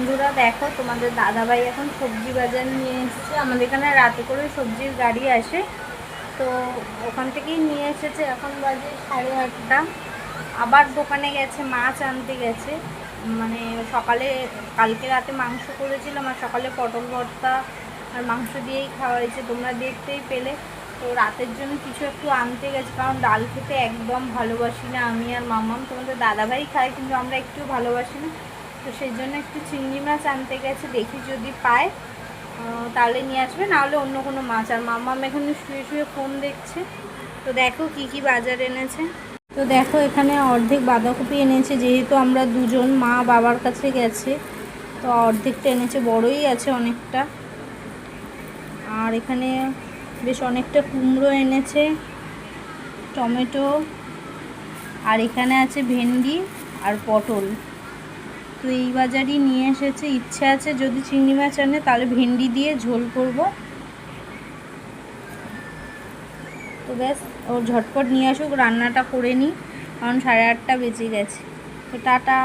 বন্ধুরা দেখো, তোমাদের দাদাভাই এখন সবজি বাজার নিয়ে এসেছে। আমাদের এখানে রাতে করে সবজির গাড়ি আসে, তো ওখান থেকেই নিয়ে এসেছে। এখন বাজে 8:30। আবার দোকানে গেছে, মাছ আনতে গেছে। মানে সকালে কালকে রাতে মাংস করেছিলাম, আর সকালে পটল ভর্তা আর মাংস দিয়েই খাওয়া হয়েছে, তোমরা দেখতেই পেলে। তো রাতের জন্য কিছু একটু আনতে গেছে, কারণ ডাল খেতে একদম ভালোবাসি না আমি আর মামাম। তোমাদের দাদাভাই খায়, কিন্তু আমরা একটু ভালোবাসি না। তো সেই জন্য একটু চিংড়ি মাছ আনতে গেছে, দেখি যদি পায় তাহলে নিয়ে আসবে, নাহলে অন্য কোনো মাছ। আর মামাম এখানে শুয়ে শুয়ে ফোন দেখছে। তো দেখো কি কি বাজার এনেছে। তো দেখো, এখানে অর্ধেক বাঁধাকপি এনেছে, যেহেতু আমরা দুজন, মা বাবার কাছে গেছে, তো অর্ধেকটা এনেছে, বড়ই আছে অনেকটা। আর এখানে বেশ অনেকটা কুমড়ো এনেছে, টমেটো, আর এখানে আছে ভেন্ডি আর পটল। তো এই বাজারই নিয়ে এসেছে। ইচ্ছে আছে যদি চিংড়ি মাছ আনে তাহলে ভেন্ডি দিয়ে ঝোল করব। তো ব্যাস, ও ঝটপট নিয়ে আসুক, রান্নাটা করে নিই, কারণ 8:30 বেজে গেছে। তো টাটা।